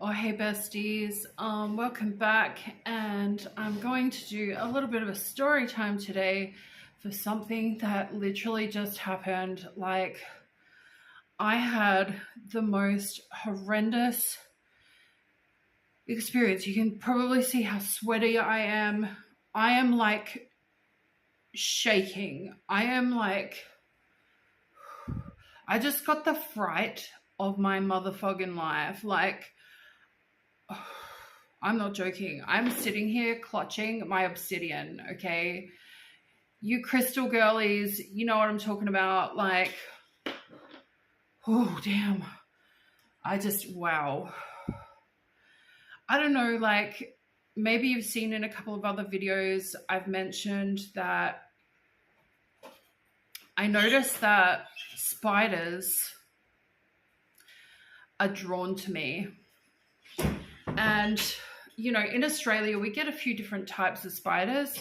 Oh, hey besties, welcome back, and I'm going to do a little bit of a story time today for something that literally just happened. Like, I had the most horrendous experience. You can probably see how sweaty I am. I am like shaking. I just got the fright of my motherfucking life. Like, I'm not joking. I'm sitting here clutching my obsidian, okay? You crystal girlies, you know what I'm talking about. Like, oh, damn. Wow. I don't know, like, maybe you've seen in a couple of other videos, I've mentioned that I noticed that spiders are drawn to me. And, you know, in Australia, we get a few different types of spiders.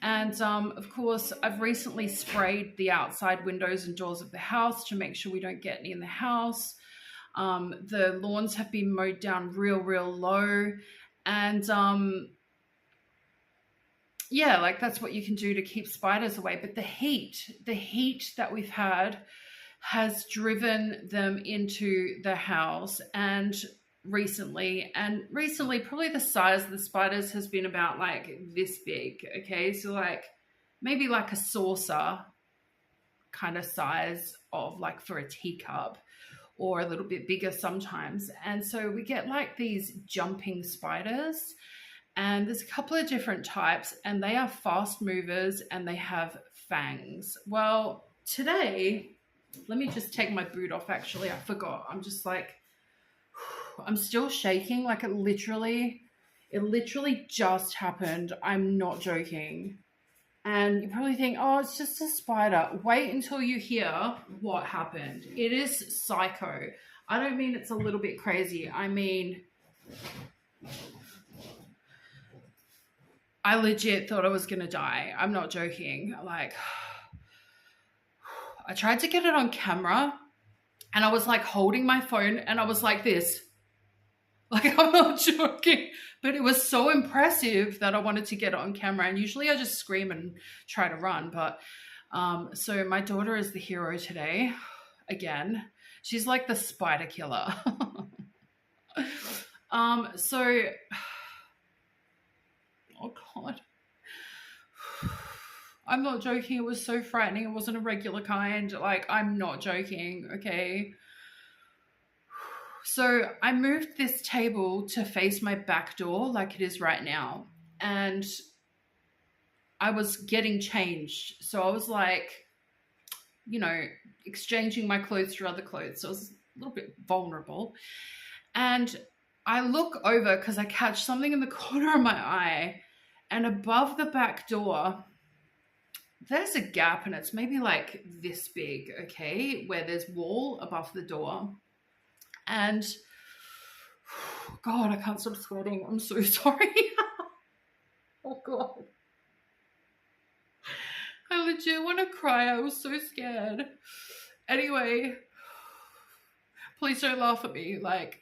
And, of course, I've recently sprayed the outside windows and doors of the house to make sure we don't get any in the house. The lawns have been mowed down real low. And, yeah, like that's what you can do to keep spiders away. But the heat that we've had has driven them into the house. And recently, probably the size of the spiders has been about like this big. Okay, so like maybe like a saucer kind of size of like for a teacup, or a little bit bigger sometimes. And so we get like these jumping spiders, and there's a couple of different types, and they are fast movers and they have fangs. Well, today, let me just take my boot off. Actually, I forgot. I'm just like, I'm still shaking. Like it literally just happened. I'm not joking. And you probably think, oh, it's just a spider. Wait until you hear what happened. It is psycho. I don't mean it's a little bit crazy. I mean, I legit thought I was going to die. I'm not joking. Like, I tried to get it on camera, and I was like holding my phone, and I was like this. Like, I'm not joking, but it was so impressive that I wanted to get it on camera. And usually I just scream and try to run. But so my daughter is the hero today. Again, she's like the spider killer. So, oh God, I'm not joking. It was so frightening. It wasn't a regular kind. Like, I'm not joking. Okay. So I moved this table to face my back door like it is right now. And I was getting changed. So I was like, you know, exchanging my clothes for other clothes. So I was a little bit vulnerable. And I look over because I catch something in the corner of my eye. And above the back door, there's a gap, and it's maybe like this big, okay, where there's wall above the door. And God, I can't stop sweating. I'm so sorry. Oh God. I legit want to cry. I was so scared. Anyway, please don't laugh at me. Like,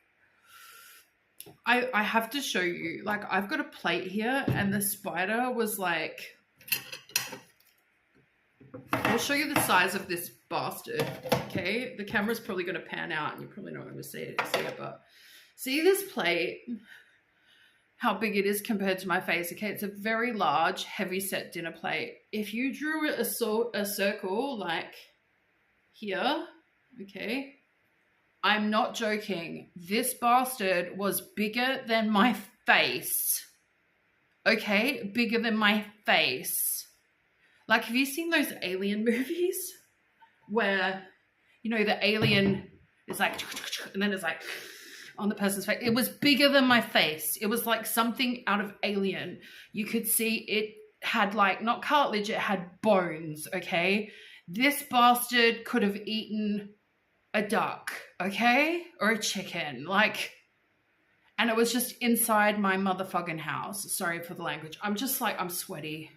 I have to show you. Like, I've got a plate here, and the spider was like, I'll show you the size of this bastard, okay? The camera's probably going to pan out, and you're probably not going to see it, but see this plate, how big it is compared to my face, okay? It's a very large, heavy-set dinner plate. If you drew a circle like here, okay, I'm not joking. This bastard was bigger than my face, okay? Bigger than my face. Like, have you seen those alien movies where, you know, the alien is like, and then it's like on the person's face? It was bigger than my face. It was like something out of Alien. You could see it had like, not cartilage, it had bones, okay? This bastard could have eaten a duck, okay? Or a chicken, like, and it was just inside my motherfucking house. Sorry for the language. I'm just like, I'm sweaty.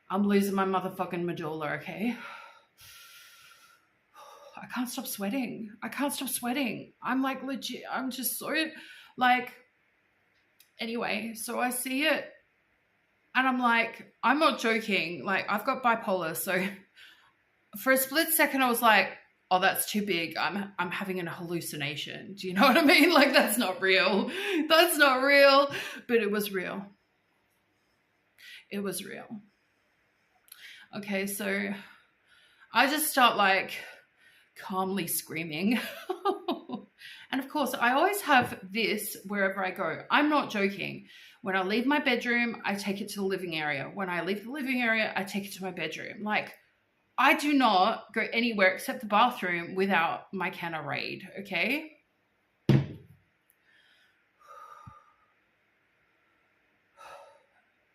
I'm losing my motherfucking medulla, okay? I can't stop sweating. I'm like legit, I'm just so Like, anyway, so I see it and I'm like, I'm not joking. Like, I've got bipolar. So for a split second, I was like, oh, that's too big. I'm having a hallucination. Do you know what I mean? Like, that's not real. That's not real. But it was real. It was real. Okay, so I just start like calmly screaming. And of course, I always have this wherever I go. I'm not joking. When I leave my bedroom, I take it to the living area. When I leave the living area, I take it to my bedroom. Like, I do not go anywhere except the bathroom without my can of Raid, okay?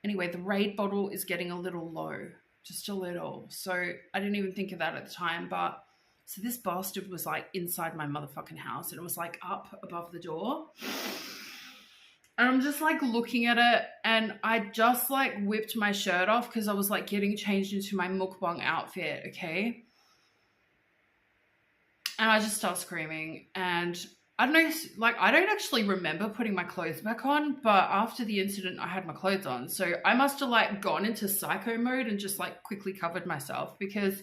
Anyway, the Raid bottle is getting a little low, just a little. So I didn't even think of that at the time, but so this bastard was like inside my motherfucking house and it was like up above the door. And I'm just like looking at it and I just like whipped my shirt off because I was like getting changed into my mukbang outfit, okay? And I just start screaming and I don't know, like I don't actually remember putting my clothes back on, but after the incident I had my clothes on. So I must have like gone into psycho mode and just like quickly covered myself because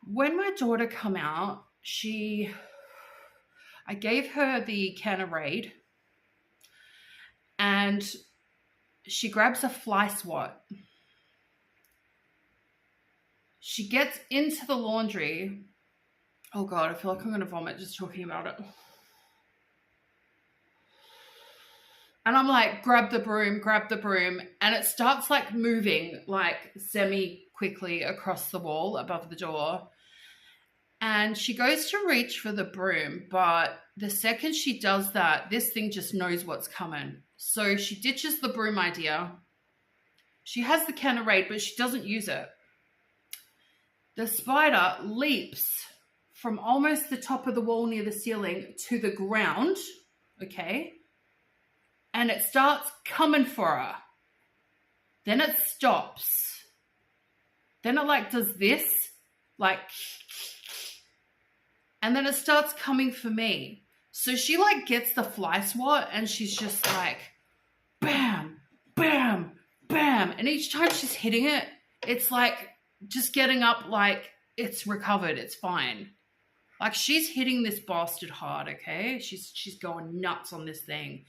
when my daughter come out, I gave her the can of Raid and she grabs a fly swat. She gets into the laundry. Oh God, I feel like I'm going to vomit just talking about it. And I'm like, grab the broom. And it starts like moving like semi-quickly across the wall above the door. And she goes to reach for the broom, but the second she does that, this thing just knows what's coming. So she ditches the broom idea. She has the can of Raid, but she doesn't use it. The spider leaps from almost the top of the wall near the ceiling to the ground, okay? And it starts coming for her. Then it stops. Then it like does this, like, and then it starts coming for me. So she like gets the fly swat and she's just like, bam, bam, bam. And each time she's hitting it, it's like just getting up like it's recovered, it's fine. Like she's hitting this bastard hard, okay? She's going nuts on this thing.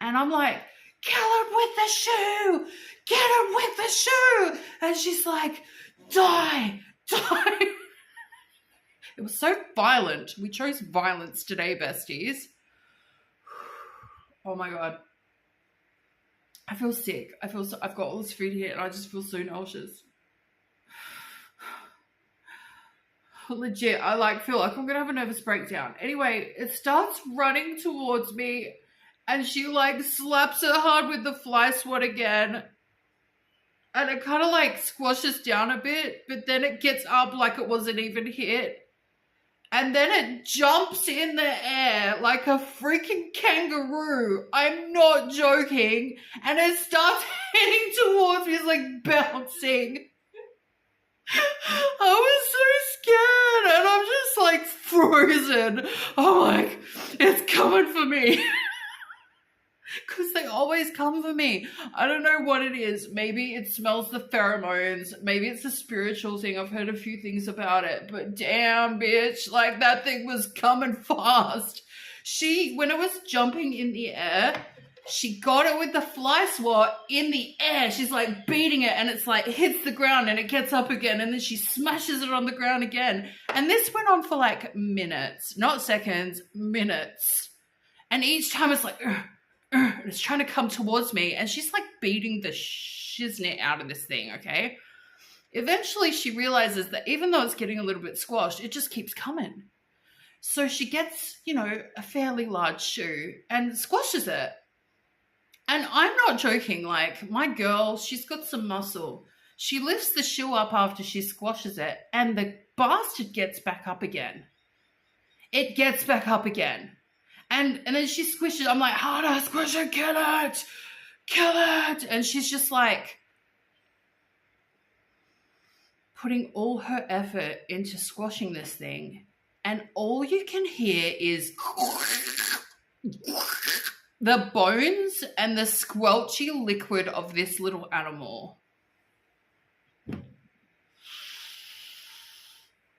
And I'm like, kill him with the shoe! Get him with the shoe! And she's like, die! It was so violent. We chose violence today, besties. Oh my God. I feel sick. I've got all this food here and I just feel so nauseous. Legit, I like feel like I'm gonna have a nervous breakdown. Anyway, it starts running towards me and she like slaps it hard with the fly swat again. And it kind of like squashes down a bit, but then it gets up like it wasn't even hit. And then it jumps in the air like a freaking kangaroo. I'm not joking. And it starts heading towards me. It's like bouncing. I was so scared. And I'm just like frozen. I'm like, it's coming for me. Because they always come for me. I don't know what it is. Maybe it smells the pheromones. Maybe it's a spiritual thing. I've heard a few things about it. But damn, bitch. Like, that thing was coming fast. When it was jumping in the air, she got it with the fly swat in the air. She's like beating it and it's like hits the ground and it gets up again. And then she smashes it on the ground again. And this went on for like minutes. Not seconds, minutes. And each time it's like... it's trying to come towards me and she's like beating the shiznit out of this thing, okay? Eventually she realizes that even though it's getting a little bit squashed, it just keeps coming. So she gets, a fairly large shoe and squashes it. And I'm not joking, like my girl, she's got some muscle. She lifts the shoe up after she squashes it and the bastard gets back up again. It gets back up again. And then she squishes. I'm like, harder, squish it, kill it. Kill it. And she's just like putting all her effort into squashing this thing. And all you can hear is the bones and the squelchy liquid of this little animal.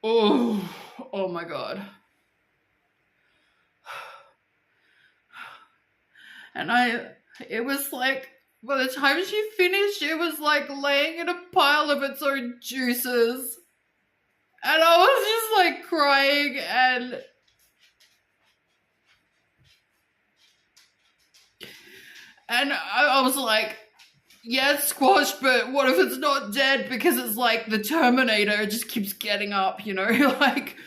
Oh my God. And it was like, by the time she finished, it was like laying in a pile of its own juices. And I was just like crying, and I was like, yeah, it's squashed, but what if it's not dead? Because it's like the Terminator, it just keeps getting up, you know? Like,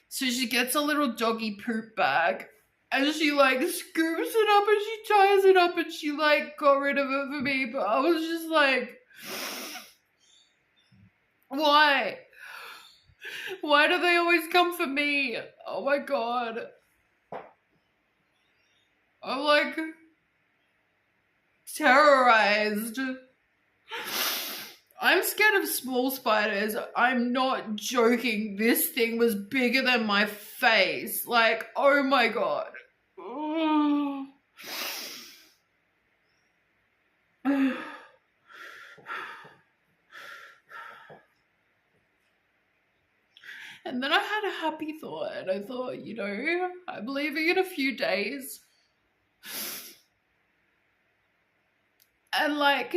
so she gets a little doggy poop bag, and she like scoops it up and she ties it up and she like got rid of it for me. But I was just like, why? Why do they always come for me? Oh my God. I'm like terrorized. I'm scared of small spiders. I'm not joking. This thing was bigger than my face. Like, oh my God. And then I had a happy thought, and I thought, you know, I'm leaving in a few days. And like,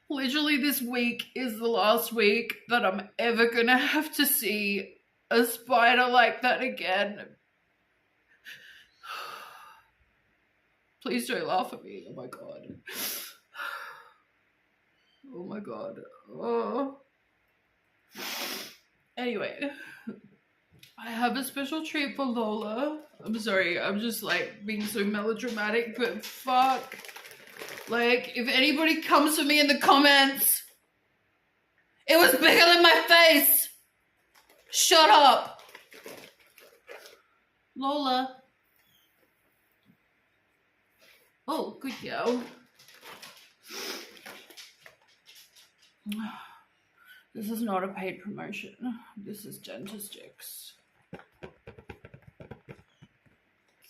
literally this week is the last week that I'm ever gonna have to see a spider like that again. Please don't laugh at me. Oh my God. Oh my God. Oh. Anyway, I have a special treat for Lola. I'm sorry, I'm just like being so melodramatic, but fuck. Like, if anybody comes for me in the comments, it was bigger than my face. Shut up. Lola. Oh, good girl. This is not a paid promotion. This is Dentistics.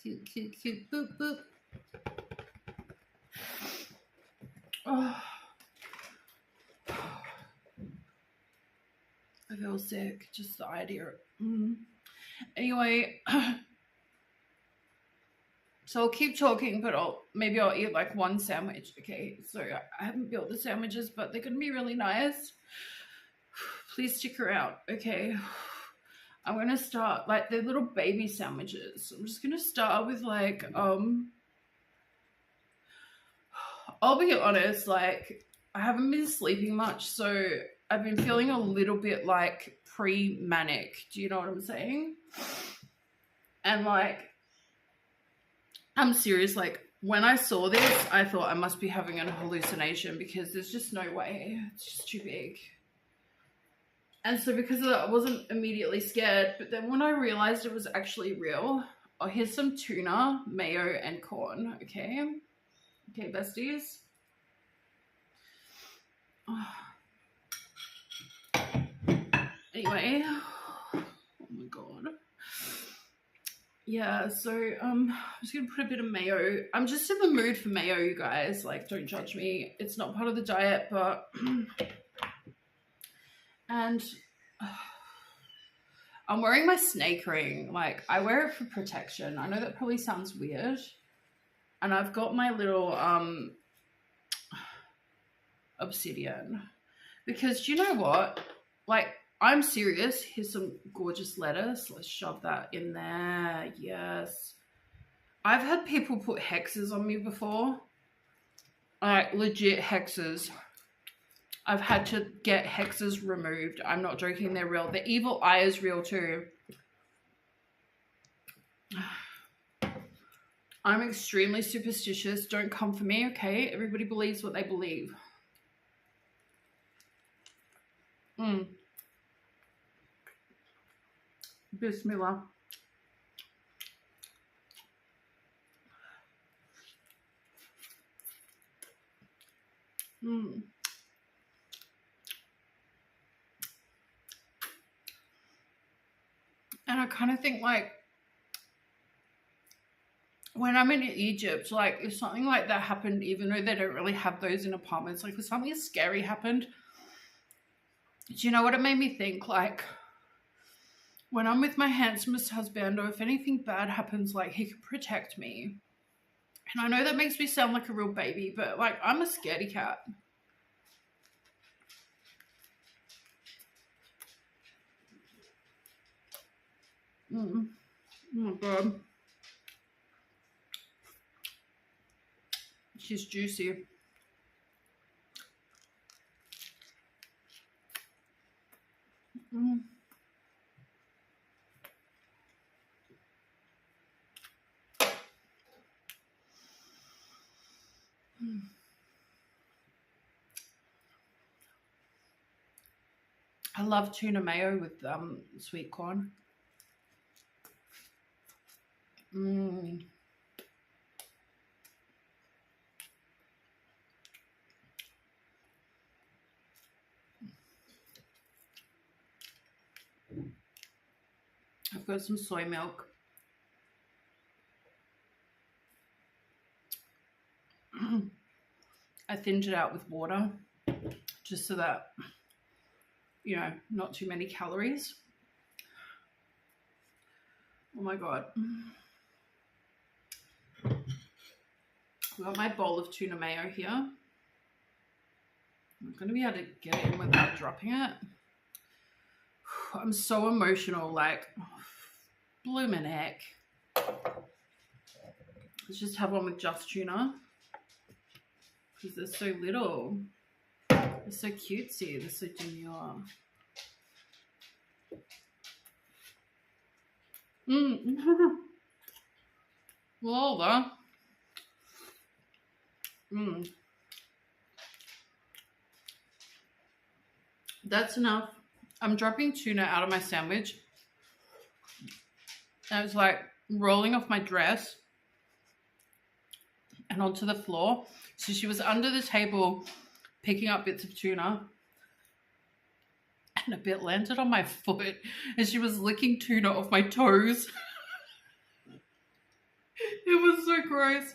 Cute, cute, cute. Boop, boop. Oh. I feel sick. Just the idea. Anyway, so I'll keep talking, but maybe I'll eat like one sandwich. Okay, so I haven't built the sandwiches, but they're gonna be really nice. Please stick around. Okay, I'm gonna start like the little baby sandwiches. I'm just gonna start with like I'll be honest, like I haven't been sleeping much, so I've been feeling a little bit like pre-manic. Do you know what I'm saying? And like, I'm serious, like when I saw this, I thought I must be having a hallucination because there's just no way. It's just too big. And so because of that, I wasn't immediately scared. But then when I realized it was actually real, oh, here's some tuna, mayo, and corn, okay? Okay, besties. Anyway, oh my God. Yeah, so I'm just gonna put a bit of mayo. I'm just in the mood for mayo, you guys. Like, don't judge me. It's not part of the diet, but and I'm wearing my snake ring. Like, I wear it for protection. I know that probably sounds weird. And I've got my little obsidian. Because do you know what? Like, I'm serious. Here's some gorgeous lettuce. Let's shove that in there. Yes. I've had people put hexes on me before. Like, legit hexes. I've had to get hexes removed. I'm not joking. They're real. The evil eye is real too. I'm extremely superstitious. Don't come for me, okay? Everybody believes what they believe. Bismillah. And I kind of think like when I'm in Egypt, like if something like that happened, even though they don't really have those in apartments, like if something scary happened, do you know what it made me think? Like when I'm with my handsomest husband, or if anything bad happens, like he can protect me. And I know that makes me sound like a real baby, but like I'm a scaredy cat. Oh my God. She's juicy. I love tuna mayo with sweet corn. I've got some soy milk. I thinned it out with water just so that, you know, not too many calories. Oh my God. I've got my bowl of tuna mayo here. I'm going to be able to get it in without dropping it. I'm so emotional, like, bloomin' heck. Let's just have one with just tuna. Because they're so little. They're so cutesy. They're so demure. Lola. That's enough. I'm dropping tuna out of my sandwich. And it's like rolling off my dress and onto the floor. So she was under the table picking up bits of tuna. And a bit landed on my foot. And she was licking tuna off my toes. It was so gross.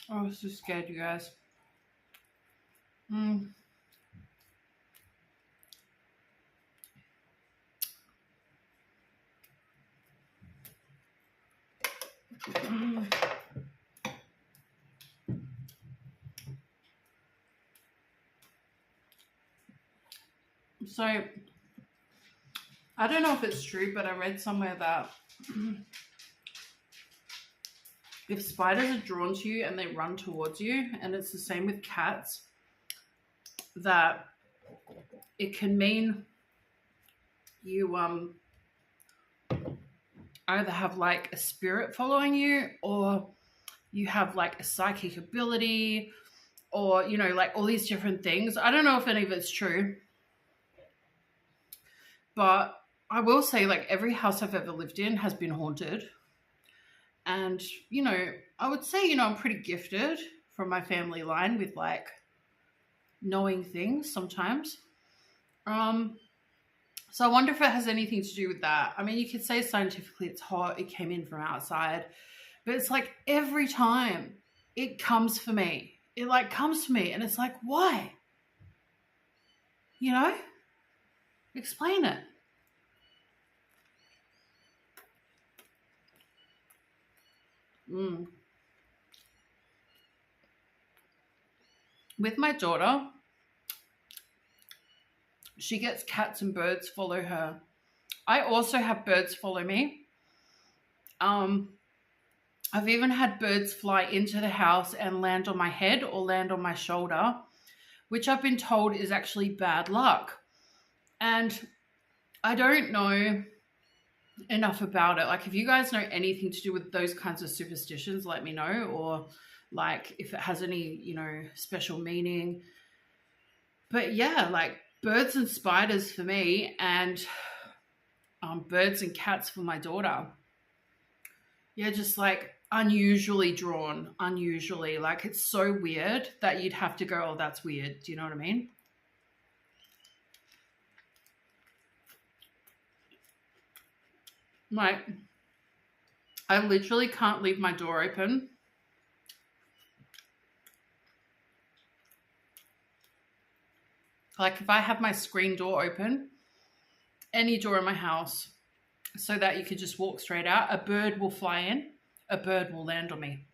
I was so scared, you guys. So, I don't know if it's true, but I read somewhere that if spiders are drawn to you and they run towards you, and it's the same with cats, that it can mean you either have like a spirit following you, or you have like a psychic ability, or, you know, like all these different things. I don't know if any of it's true, but I will say, like, every house I've ever lived in has been haunted. And, you know, I would say, you know, I'm pretty gifted from my family line with like knowing things sometimes. So I wonder if it has anything to do with that. I mean, you could say scientifically it's hot, it came in from outside, but it's like every time it comes for me, it like comes to me and it's like, why? You know? Explain it. With my daughter, she gets cats and birds follow her. I also have birds follow me. I've even had birds fly into the house and land on my head or land on my shoulder, which I've been told is actually bad luck. And I don't know enough about it. Like, if you guys know anything to do with those kinds of superstitions, let me know. Or like if it has any, you know, special meaning. But yeah, like birds and spiders for me, and birds and cats for my daughter. Yeah, just like unusually drawn, unusually. Like, it's so weird that you'd have to go, oh, that's weird. Do you know what I mean? Like, I literally can't leave my door open. Like, if I have my screen door open, any door in my house, so that you could just walk straight out, a bird will fly in, a bird will land on me.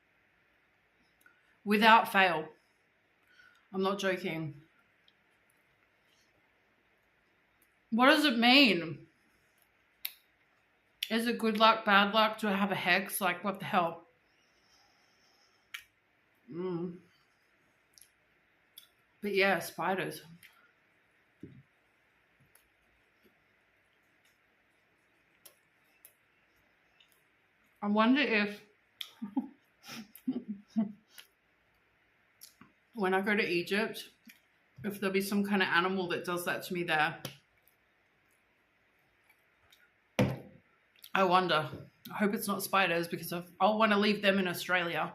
Without fail. I'm not joking. What does it mean? Is it good luck, bad luck? Do I have a hex? Like, what the hell? But yeah, spiders. I wonder if when I go to Egypt, if there'll be some kind of animal that does that to me there. I wonder. I hope it's not spiders, because I'll want to leave them in Australia.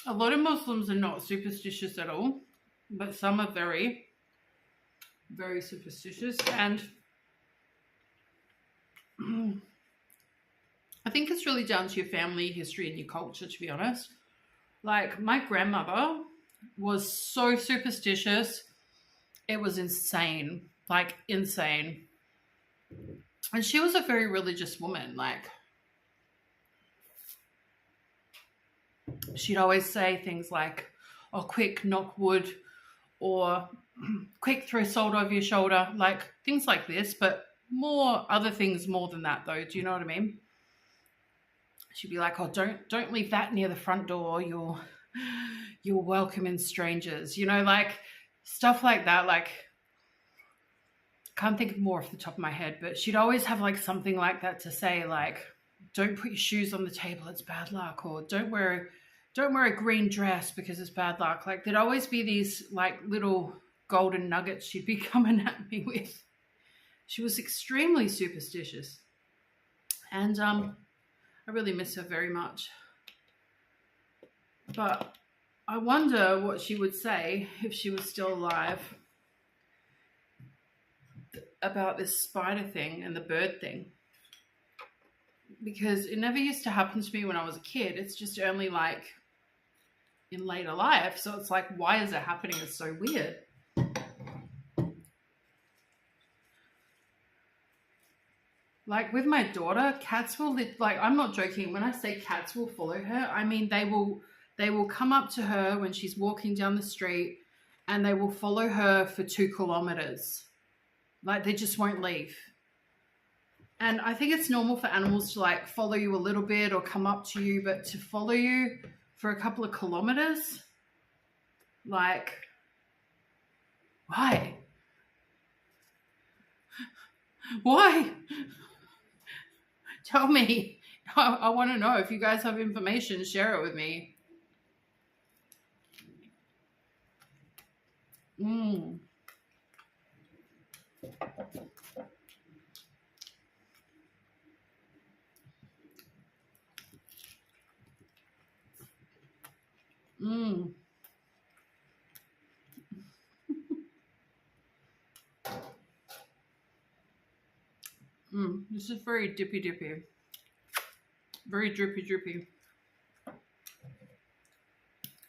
A lot of Muslims are not superstitious at all, but some are very, very superstitious. And I think it's really down to your family history and your culture, to be honest. Like, my grandmother was so superstitious. It was insane. Like, insane. And she was a very religious woman. Like, she'd always say things like, oh, quick, knock wood, or quick, throw salt over your shoulder. Like, things like this, but more other things more than that, though. Do you know what I mean? She'd be like, oh, don't leave that near the front door. You're welcoming strangers. You know, like, stuff like that. Like, can't think of more off the top of my head, but she'd always have like something like that to say, like, don't put your shoes on the table, it's bad luck, or don't wear a green dress because it's bad luck. Like, there'd always be these like little golden nuggets she'd be coming at me with. She was extremely superstitious. And I really miss her very much. But I wonder what she would say if she was still alive about this spider thing and the bird thing. Because it never used to happen to me when I was a kid. It's just only like in later life. So it's like, why is it happening? It's so weird. Like, with my daughter, cats will like, I'm not joking. When I say cats will follow her, I mean they will come up to her when she's walking down the street, and they will follow her for 2 kilometers. Like, they just won't leave. And I think it's normal for animals to like follow you a little bit or come up to you, but to follow you for a couple of kilometers, like, why? Why? Tell me. I want to know. If you guys have information, share it with me. This is very dippy. Very drippy.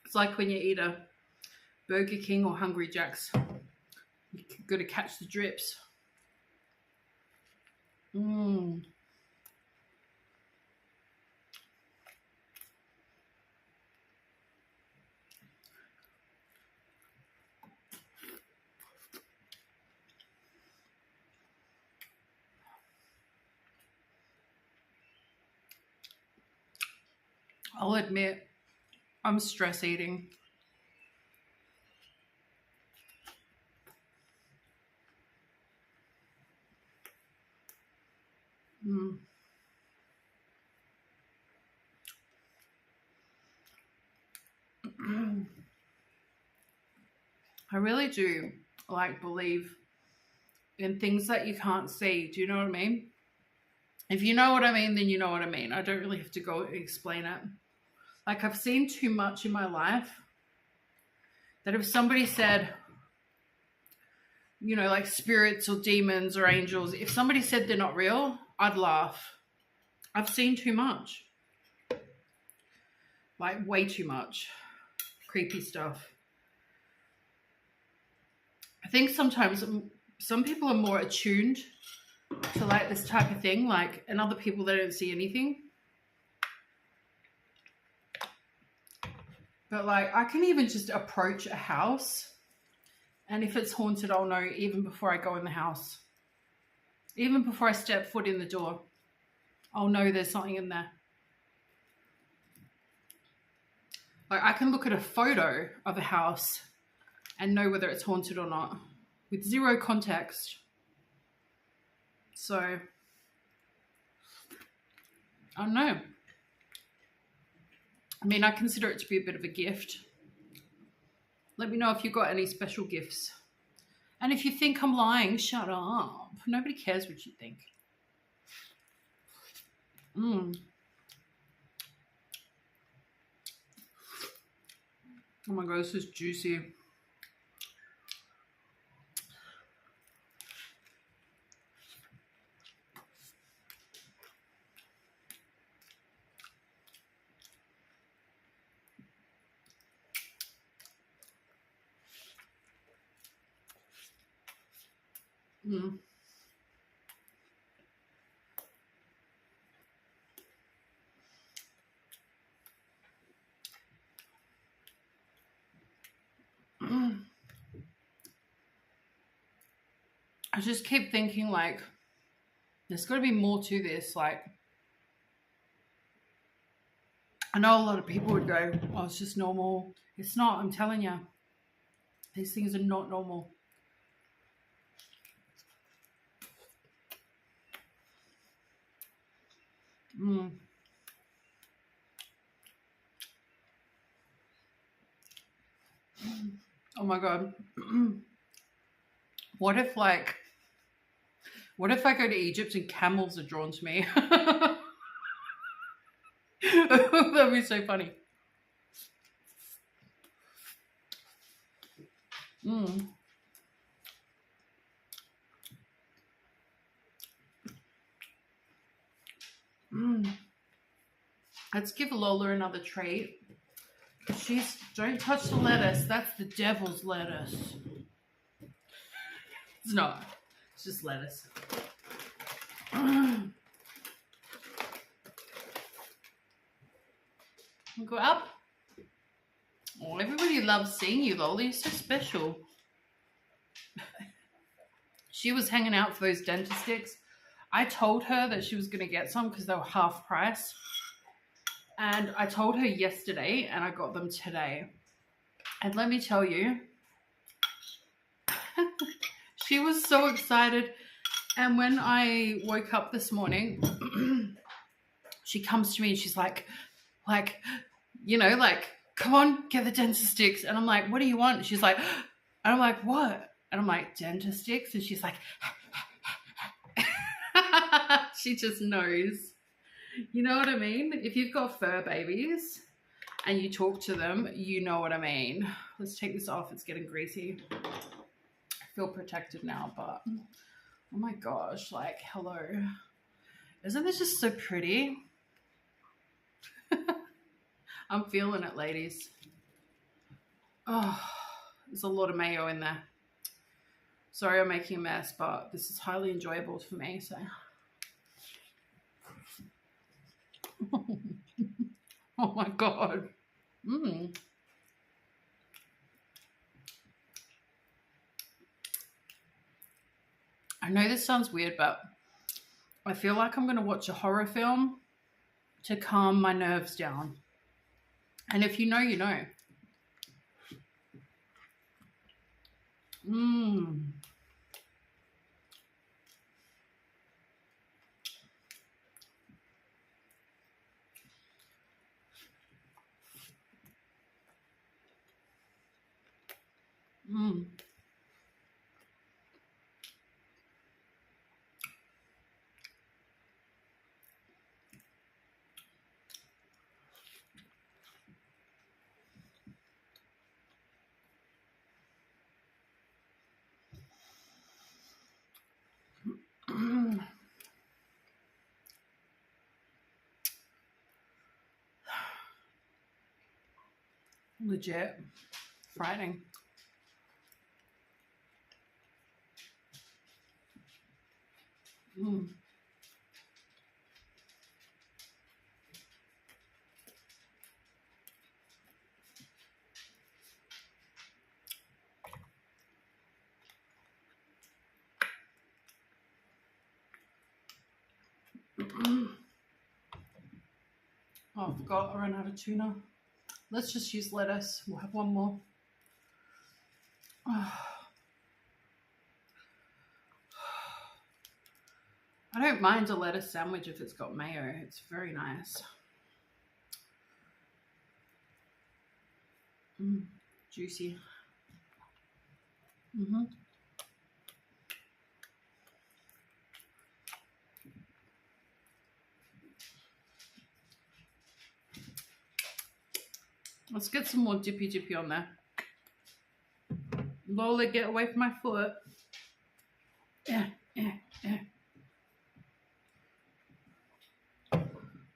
It's like when you eat a Burger King or Hungry Jack's. You got to catch the drips. I'll admit, I'm stress eating. I really do like believe in things that you can't see. Do you know what I mean? If you know what I mean, then you know what I mean. I don't really have to go explain it. Like, I've seen too much in my life that if somebody said, you know, like spirits or demons or angels, if somebody said they're not real, I'd laugh. I've seen too much. Like, way too much. Creepy stuff. I think sometimes some people are more attuned to like this type of thing, like, and other people, they don't see anything. But like, I can even just approach a house, and if it's haunted, I'll know even before I go in the house. Even before I step foot in the door, I'll know there's something in there. Like, I can look at a photo of a house and know whether it's haunted or not with zero context. So, I don't know. I mean, I consider it to be a bit of a gift. Let me know if you've got any special gifts. And if you think I'm lying, shut up. Nobody cares what you think. Oh my God, this is juicy. I just keep thinking, like, there's got to be more to this. Like, I know a lot of people would go, oh, it's just normal. It's not, I'm telling you. These things are not normal. Oh my God. What if I go to Egypt and camels are drawn to me? That'd be so funny. Let's give Lola another treat. Don't touch the lettuce. That's the devil's lettuce. It's not. It's just lettuce. We'll go up. Oh, everybody loves seeing you, Lola. You're so special. She was hanging out for those dentist sticks. I told her that she was going to get some because they were half price. And I told her yesterday, and I got them today. And let me tell you, she was so excited. And when I woke up this morning, she comes to me and she's like, you know, like, come on, get the dentist sticks. And I'm like, what do you want? She's like, and I'm like, what? And I'm like, dentist sticks? And she's like, she just knows. You know what I mean? If you've got fur babies and you talk to them, you know what I mean. Let's take this off. It's getting greasy. I feel protected now, but oh my gosh, like, hello. Isn't this just so pretty? I'm feeling it, ladies. Oh, there's a lot of mayo in there. Sorry I'm making a mess, but this is highly enjoyable for me, so. Oh my God. I know this sounds weird, but I feel like I'm going to watch a horror film to calm my nerves down. And if you know, you know. Mm. Legit frightening. Mm. Oh, I forgot I ran out of tuna. Let's just use lettuce. We'll have one more. Oh. I don't mind a lettuce sandwich if it's got mayo. It's very nice. Juicy. Let's get some more dippy on there. Lola, get away from my foot. Yeah.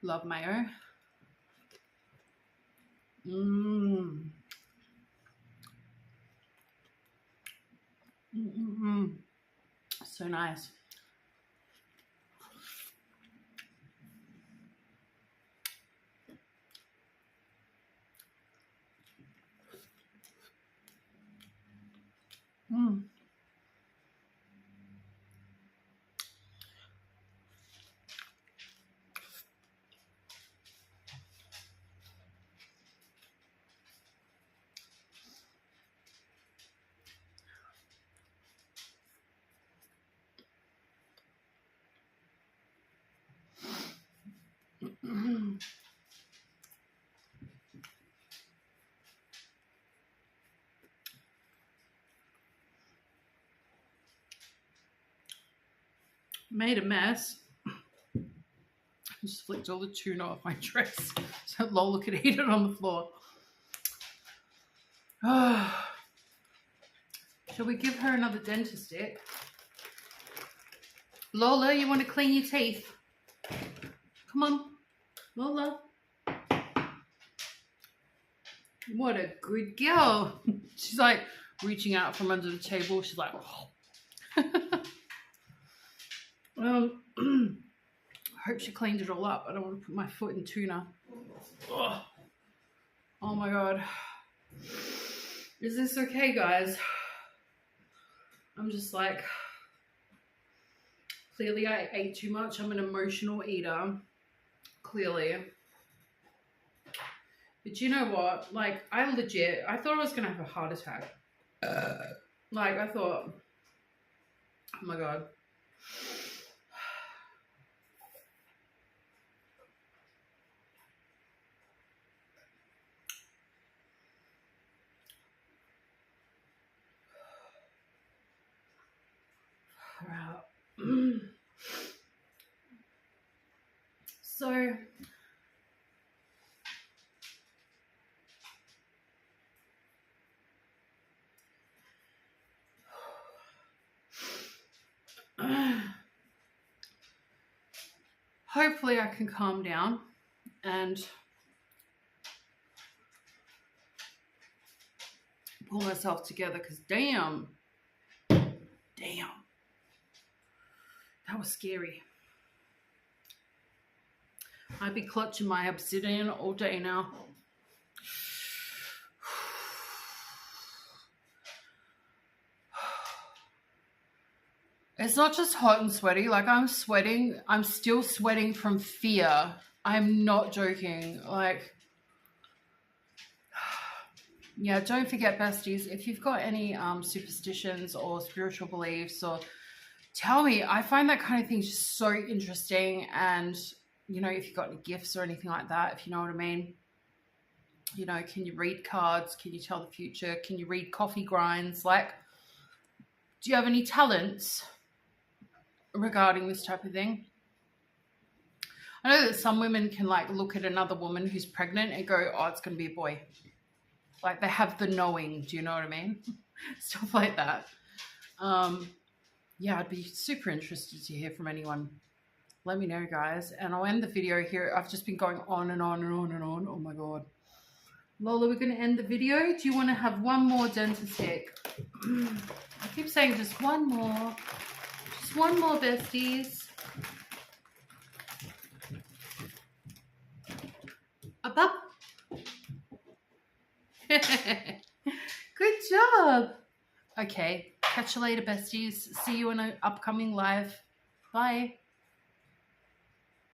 Love mayo. So nice. Made a mess. Just flicked all the tuna off my dress so Lola could eat it on the floor. Shall we give her another dentist stick? Lola, you want to clean your teeth? Come on, Lola. What a good girl. She's like reaching out from under the table. She's like, oh. I hope she cleaned it all up. I don't want to put my foot in tuna. Oh, oh my God. Is this okay, guys? I'm just like, clearly I ate too much. I'm an emotional eater. Clearly. But you know what? Like, I thought I was going to have a heart attack. Like, I thought, oh my God. So hopefully I can calm down and pull myself together, because damn, that was scary. I'd be clutching my obsidian all day now. It's not just hot and sweaty. Like, I'm sweating. I'm still sweating from fear. I'm not joking. Like, yeah, don't forget, besties, if you've got any superstitions or spiritual beliefs, or tell me. I find that kind of thing just so interesting. And, you know, if you've got any gifts or anything like that, if you know what I mean. You know, can you read cards? Can you tell the future? Can you read coffee grinds? Like, do you have any talents regarding this type of thing? I know that some women can like look at another woman who's pregnant and go, oh, it's going to be a boy. Like they have the knowing. Do you know what I mean? Stuff like that. Yeah, I'd be super interested to hear from anyone. Let me know, guys. And I'll end the video here. I've just been going on and on and on and on. Oh my God. Lola, we're going to end the video. Do you want to have one more dentist stick? I keep saying just one more. Just one more, besties. Up, up. Good job. Okay. Catch you later, besties. See you in an upcoming live. Bye.